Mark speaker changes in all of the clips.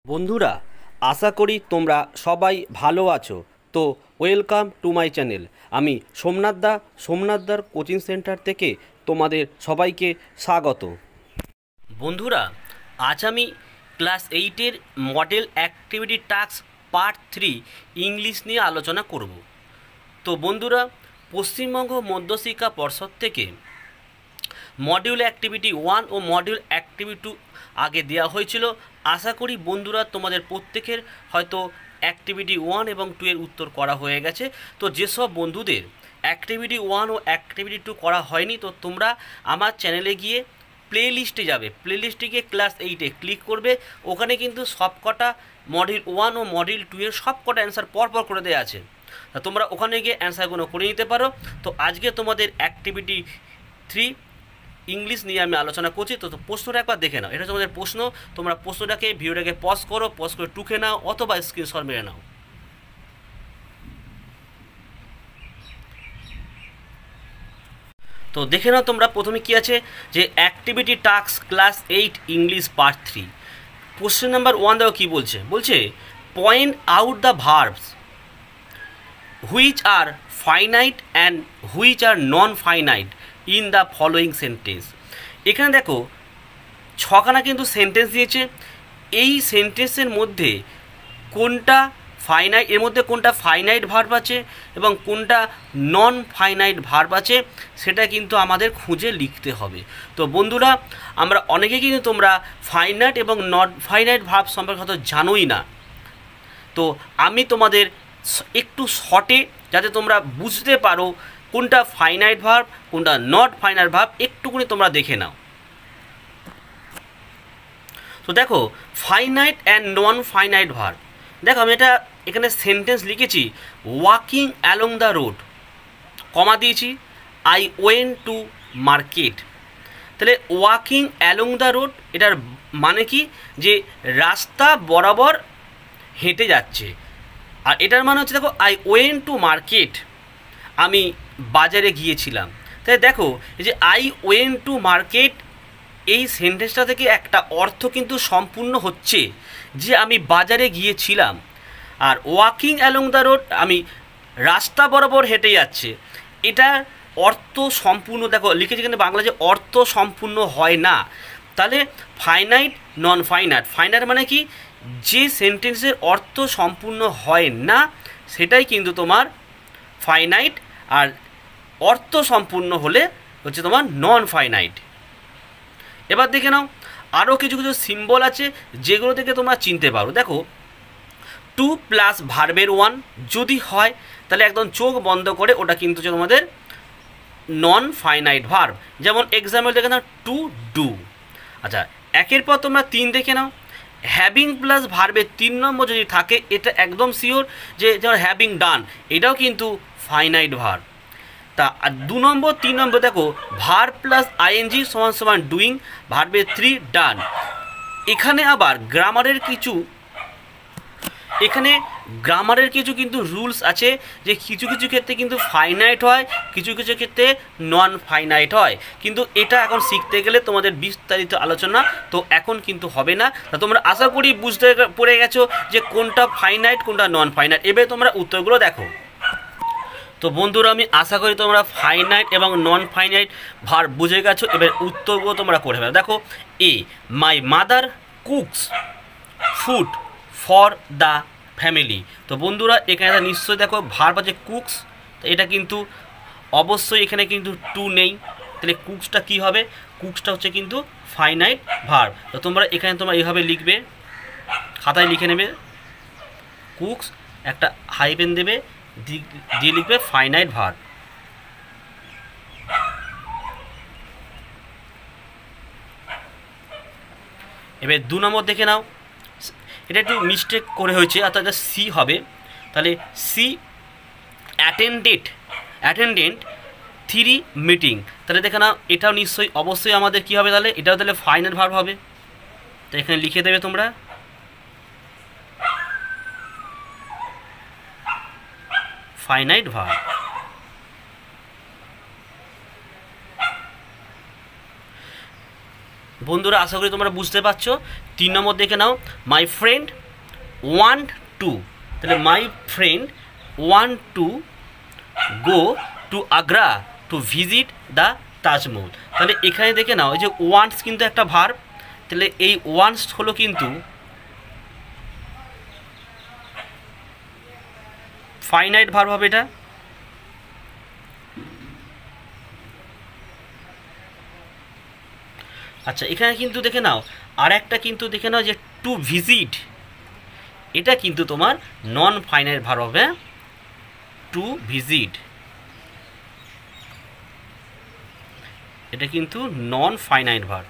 Speaker 1: বন্ধুরা, আশা করি তোমরা সবাই ভালো আছো। তো ওয়েলকাম টু মাই চ্যানেল। আমি সোমনাথদার কোচিং সেন্টার থেকে তোমাদের সবাইকে স্বাগত। বন্ধুরা, আজ আমি ক্লাস 8-এর model activity task part 3 English নিয়ে আলোচনা করব। তো বন্ধুরা, পশ্চিমবঙ্গ মধ্যশিক্ষা পর্ষদ থেকে মডিউল অ্যাক্টিভিটি 1 ও মডিউল অ্যাক্টিভিটি 2 আগে দেওয়া হয়েছিল। আশা করি বন্ধুরা তোমাদের প্রত্যেকের হয়তো অ্যাক্টিভিটি 1 এবং 2 এর উত্তর করা হয়ে গেছে। তো যেসব বন্ধুদের অ্যাক্টিভিটি 1 ও অ্যাক্টিভিটি 2 করা হয়নি, তো তোমরা আমার চ্যানেলে গিয়ে প্লে লিস্টে যাবে, প্লে লিস্টে গিয়ে ক্লাস 8-এ ক্লিক করবে। ওখানে কিন্তু সবকটা মডিউল 1 ও মডিউল 2 এর সবকটা অ্যান্সার পরপর করে দেওয়া আছে। তা তোমরা ওখানে গিয়ে অ্যান্সারগুলো করে নিতে পারো। তো আজকে তোমাদের অ্যাক্টিভিটি 3 ইংলিশ নিয়ে আমি আলোচনা করছি। তো প্রশ্নটা একবার দেখে নাও। এটা তোমাদের প্রশ্ন। তোমরা প্রশ্নটাকে ভিডিওটাকে পজ করে টুকে নাও অথবা স্ক্রিনশট মেরে নাও। তো দেখে নাও তোমরা প্রথমে কি আছে, যে activity task class 8 English part 3। Question number 1 দেখো কী বলছে। বলছে point out the verbs which are finite and which are non finite in the following sentence. এখানে দেখো ছখানা কিন্তু সেন্টেন্স দিয়েছে। এই সেন্টেন্সের মধ্যে কোনটা ফাইনাইট, এর মধ্যে কোনটা ফাইনাইট ভার্ব আছে এবং কোনটা নন ফাইনাইট ভার্ব আছে, সেটা কিন্তু আমাদের খুঁজে লিখতে হবে। তো বন্ধুরা, আমরা অনেকে কিন্তু তোমরা ফাইনাইট এবং নন ফাইনাইট ভার্ব সম্পর্কে হয়তো জানোই না। তো আমি তোমাদের একটু শর্টে, যাতে তোমরা বুঝতে পারো কোনটা ফাইনাইট ভার্ব কোনটা নট ফাইনাইট ভার্ব, একটুকুনি তোমরা দেখে নাও। তো দেখো finite and non finite verb. দেখো আমি এটা এখানে সেন্টেন্স লিখেছি, ওয়াকিং অ্যালং দ্য রোড, কমা দিয়েছি, আই ওয়েন্ট টু মার্কেট। তাহলে ওয়াকিং অ্যালং দ্য রোড এটার মানে কি, যে রাস্তা বরাবর হেঁটে যাচ্ছে। আর এটার মানে হচ্ছে দেখো আই ওয়েন্ট টু মার্কেট, আমি বাজারে গিয়েছিলাম। তাই দেখো এই যে আই ওয়েন্ট টু মার্কেট, এই সেন্টেন্সটা থেকে একটা অর্থ কিন্তু সম্পূর্ণ হচ্ছে যে আমি বাজারে গিয়েছিলাম। Are walking along the road, আমি রাস্তা বরাবর হেঁটে যাচ্ছে, এটার অর্থ সম্পূর্ণ দেখো লিখেছি কিন্তু বাংলা, যে অর্থ সম্পূর্ণ হয় না। তাহলে ফাইনাইট নন ফাইনাইট, ফাইনাইট মানে কি, যে সেন্টেন্সের অর্থ সম্পূর্ণ হয় না সেটাই কিন্তু তোমার ফাইনাইট, আর অর্থ সম্পূর্ণ হলে হচ্ছে তোমার নন ফাইনাইট। এবার দেখে নাও আরও কিছু কিছু সিম্বল আছে যেগুলো থেকে তোমরা চিনতে পারো। দেখো 2 প্লাস ভার্বের 1 যদি হয় তাহলে একদম চোখ বন্ধ করে ওটা কিন্তু হচ্ছে তোমাদের নন ফাইনাইট ভার্ব। যেমন এক্সাম্পল দেখে নাও, টু ডু। আচ্ছা, একের পর তোমরা 3 দেখে নাও, হ্যাভিং প্লাস ভার্বের 3 নম্বর যদি থাকে, এটা একদম শিওর যে যেমন হ্যাভিং ডান, এটাও কিন্তু ফাইনাইট ভার্ব। তা আর 2 নম্বর 3 নম্বর দেখো, ভার্ব প্লাস আইএনজি সমান সমান ডুইং, ভার্বের 3 ডান। এখানে আবার গ্রামারের কিছু কিন্তু রুলস আছে, যে কিছু কিছু ক্ষেত্রে কিন্তু ফাইনাইট হয়, কিছু কিছু ক্ষেত্রে নন ফাইনাইট হয়। কিন্তু এটা এখন শিখতে গেলে তোমাদের বিস্তারিত আলোচনা তো এখন কিন্তু হবে না। তা তোমরা আশা করি বুঝতে পড়ে গেছো যে কোনটা ফাইনাইট কোনটা নন ফাইনাইট। এবার তোমরা উত্তরগুলো দেখো। তো বন্ধুরা, আমি আশা করি তোমরা ফাইনাইট এবং নন ফাইনাইট ভার্ব বুঝে গেছো। এবার উত্তরগুলো তোমরা করে ফেলো। দেখো, A my mother cooks food for the family. তো বন্ধুরা, এখানে নিশ্চয়ই দেখো ভার্ব আছে কুকস, তো এটা কিন্তু অবশ্যই এখানে কিন্তু টু নেই। তাহলে কুকসটা কি হবে, কুকসটা হচ্ছে কিন্তু ফাইনাইট ভার্ব। তো তোমরা এখানে তোমরা এইভাবে লিখবে, খাতায় লিখে নেবে, কুকস একটা হাইফেন দেবে, দিয়ে লিখবে ফাইনাইট ভার্ব। এবার 2 নম্বর দেখে নাও, এটা একটু মিস্টেক করে হয়েছে, অর্থাৎ এটা সি হবে। তাহলে সি অ্যাটেন্ডেন্ট 3 মিটিং। তাহলে দেখে নাও এটাও নিশ্চয়ই অবশ্যই আমাদের কী হবে, তাহলে এটাও তাহলে ফাইনাইট ভার্ব হবে। তো এখানে লিখে দেবে তোমরা ফাইনাইট ভার্ব। বন্ধুরা আশা করি তোমরা বুঝতে পারছো। 3 নম্বর দেখে নাও, মাই ফ্রেন্ড ওয়ান্ট টু, তাহলে my friend want to go to Agra two visit the Taj Mahal. তাহলে এখানে দেখে নাও এই যে ওয়ান্টস কিন্তু একটা ভার্ব, তাহলে এই ওয়ান্টস হলো কিন্তু ফাইনাইট ভার্ব হবে এটা। আচ্ছা এখানে কিন্তু দেখে নাও আর একটা কিন্তু দেখে নাও যে টু ভিজিট, এটা কিন্তু তোমার নন ফাইনাইট ভার্ব হবে, টু ভিজিট, এটা কিন্তু নন ফাইনাইট ভার্ব।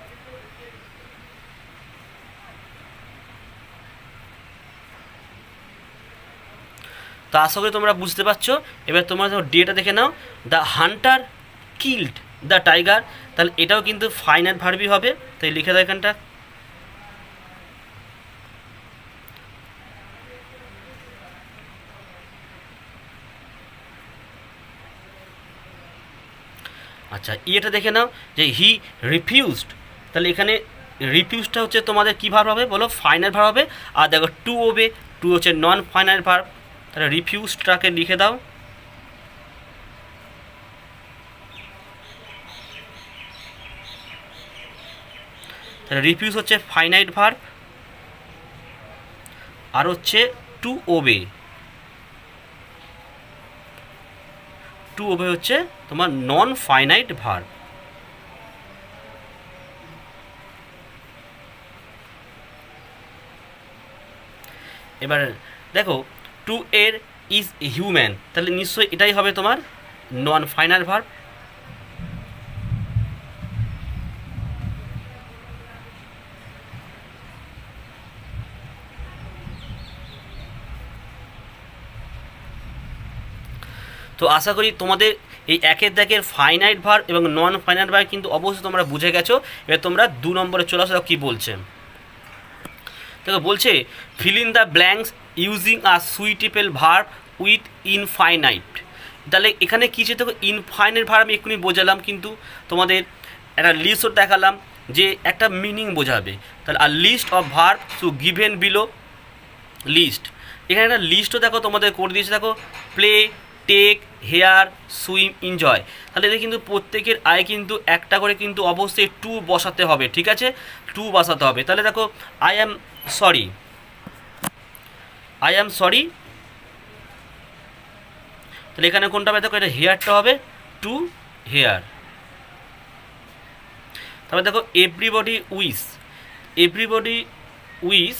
Speaker 1: তো আশা করি তোমরা বুঝতে পারছো। এবার তোমরা ডিটা দেখে নাও, the hunter killed the tiger, তাহলে এটাও কিন্তু ফাইনাইট ভার্বই হবে, তাই লিখে দাও এখানটা। আচ্ছা এটা দেখে নাও যে হি রিফিউজড, তাহলে এখানে রিফিউজটা হচ্ছে তোমাদের কী ভার্ব হবে বলো, ফাইনাইট ভার্ব হবে। আর দেখো টু ওবে, টু হচ্ছে নন ফাইনাইট ভার্ব, তাহলে রিফিউজটাকে লিখে দাও। তাহলে রিফিউজ হচ্ছে ফাইনাইট ভার্ব, আর হচ্ছে টু ওবে, টু ওবে হচ্ছে তোমার নন ফাইনাইট ভার্ব। এবার দেখো টু এর ইজ হিউম্যান, তাহলে নিশ্চয়ই এটাই হবে তোমার নন ফাইনাইট ভার্ব। তো আশা করি তোমাদের এই একের দাগের ফাইনাইট ভার্ব এবং নন ফাইনাইট ভার্ব কিন্তু অবশ্যই তোমরা বুঝে গেছো। এবার তোমরা 2 নম্বরে চলে আসো, কী বলছে দেখো, বলছে fill in the blanks using a suitable verb with infinite. তাহলে এখানে কী ছিল দেখো, ইনফাইনাইট ভার্ব আমি এক্ষুনি বোঝালাম, কিন্তু তোমাদের একটা লিস্টও দেখালাম যে একটা মিনিং বোঝাবে। তাহলে আর list of verb to given below list, এখানে একটা লিস্টও দেখো তোমাদের করে দিয়েছে, দেখো play, take, hear, swim, enjoy. তাহলে এদের কিন্তু প্রত্যেকের আয় কিন্তু একটা করে কিন্তু অবশ্যই টু বসাতে হবে, ঠিক আছে, টু বসাতে হবে। তাহলে দেখো I am sorry, I am sorry, তাহলে এখানে কোনটা হবে দেখো, এটা হেয়ারটা হবে টু হেয়ার। তারপরে দেখো এভরিবডি উইস, এভরিবডি উইস,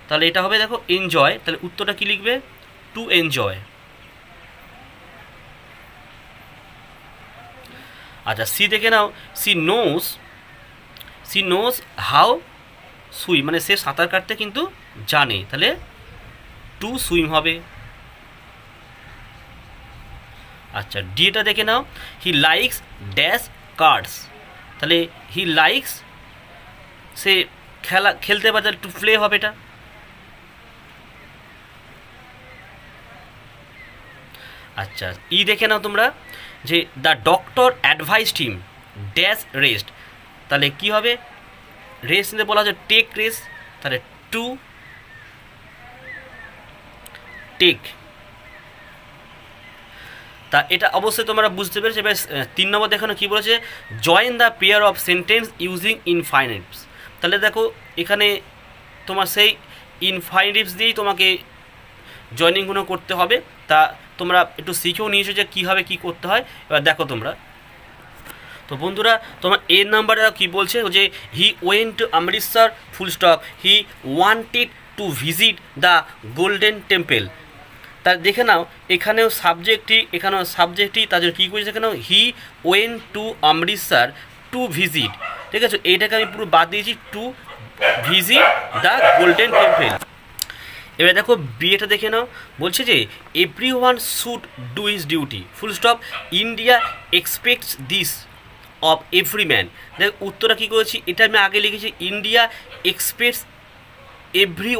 Speaker 1: তাহলে এটা হবে দেখো এনজয়, তাহলে উত্তরটা কী লিখবে, টু এনজয়। আচ্ছা সি দেখে নাও, সি নোজ হাউ সুইম, মানে সে সাঁতার কাটতে কিন্তু জানে, তাহলে টু সুইম হবে। আচ্ছা ডিটা দেখে নাও, হি লাইকস ড্যাশ কার্ডস, তাহলে হি লাইকস সে খেলতে পারে, তাহলে টু প্লে হবে এটা। আচ্ছা ই দেখে নাও তোমরা যে the doctor advised him dash rest, তাহলে কি হবে, রেস্ট নিতে বলা হচ্ছে টেক রেস্ট, তাহলে টু টেক। তা এটা অবশ্যই তোমরা বুঝতে পেরেছো। এবার 3 নম্বর দেখানো কী বলেছে, join the pair of sentence using infinitives. তাহলে দেখো এখানে তোমার সেই ইনফাইনিটিভস দিয়েই তোমাকে জয়েনিংগুলো করতে হবে। তা তোমরা একটু শিখেও নিয়েছো যে কীভাবে কী করতে হয়। এবার দেখো তোমরা, তো বন্ধুরা তোমার এর নাম্বারে কী বলছে যে he went to Amritsar full stop, he wanted to visit the golden temple. তা দেখে নাও এখানেও সাবজেক্টই তাদের কী করেছে, দেখে নাও he went to Amritsar to visit, ঠিক আছে, এইটাকে আমি পুরো বাদ দিয়েছি, to visit the golden temple. এবার দেখো বিয়েটা দেখে নাও, বলছে যে every one should do his duty full stop, India expects this of every man. দেখ উত্তরটা কী করেছি, এটা আমি আগে লিখেছি, India expects every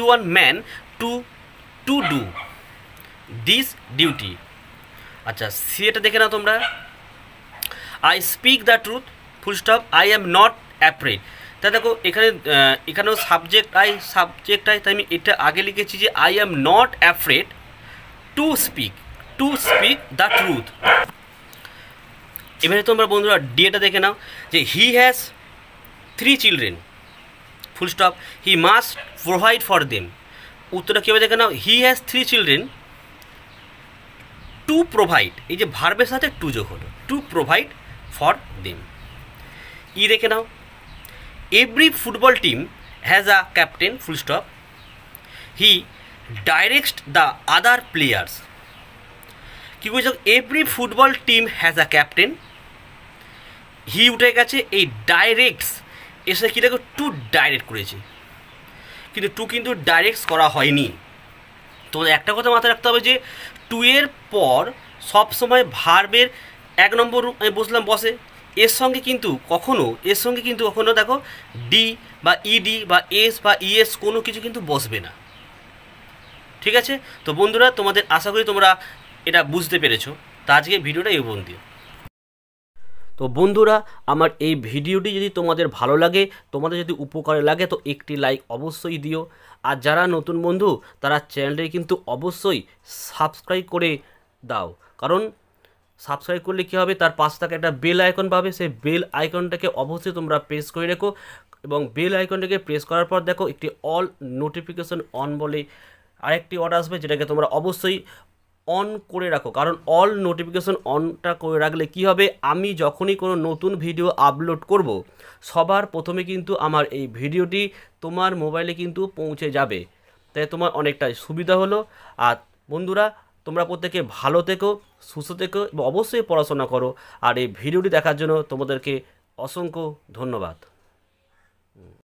Speaker 1: one man to do this duty. আচ্ছা সেটা দেখে নাও তোমরা, I speak the truth full stop, I am not afraid. তা দেখো এখানেও সাবজেক্ট আই, তাই আমি এটা আগে লিখেছি যে I am not afraid to speak the truth. এবারে তোমরা বন্ধুরা ডিএটা দেখে নাও যে he has 3 children full stop, he must provide for them. উত্তরটা কীভাবে দেখে নাও, he has 3 children to provide, এই যে ভার্বের সাথে টু যোগ হলো, to provide for them. E দেখে নাও, every football team has a captain full stop, he directs the other players. কী বলছে, every football team has a captain, he উঠে গেছে, এই ডাইরেক্টস এসে কী দেখো টু ডাইরেক্ট করেছে, কিন্তু টু কিন্তু ডাইরেক্টস করা হয়নি। তো একটা কথা মাথায় রাখতে হবে যে টু এর পর সবসময় ভার্বের 1 নম্বর আমি বসলাম বসে, এর সঙ্গে কিন্তু কখনো দেখো ডি বা ইডি বা এস বা ইএস কোনো কিছু কিন্তু বসবে না, ঠিক আছে? তো বন্ধুরা তোমাদের আশা করি তোমরা এটা বুঝতে পেরেছো। তো আজকে ভিডিওটা এই পর্যন্ত। তো বন্ধুরা আমার এই ভিডিওটি যদি তোমাদের ভালো লাগে, তোমাদের যদি উপকারে লাগে, তো একটি লাইক অবশ্যই দিও। আর যারা নতুন বন্ধু তারা চ্যানেলটি কিন্তু অবশ্যই সাবস্ক্রাইব করে দাও, কারণ সাবস্ক্রাইব করলে কী হবে, তার পাশে থাকে একটা বেল আইকন পাবে, সেই বেল আইকনটাকে অবশ্যই তোমরা প্রেস করে রেখো। এবং বেল আইকনটাকে প্রেস করার পর দেখো একটি অল নোটিফিকেশন অন বলে আরেকটি অর্ডার আসবে, যেটাকে তোমরা অবশ্যই অন করে রাখো, কারণ অল নোটিফিকেশন অনটা করে রাখলে কি হবে, আমি যখনই কোনো নতুন ভিডিও আপলোড করব সবার প্রথমে কিন্তু আমার এই ভিডিওটি তোমার মোবাইলে কিন্তু পৌঁছে যাবে, তাই তোমার অনেকটাই সুবিধা হলো। আর বন্ধুরা তোমরা প্রত্যেকে ভালো থেকো, সুস্থ থেকো এবং অবশ্যই পড়াশোনা করো। আর এই ভিডিওটি দেখার জন্য তোমাদেরকে অসংখ্য ধন্যবাদ।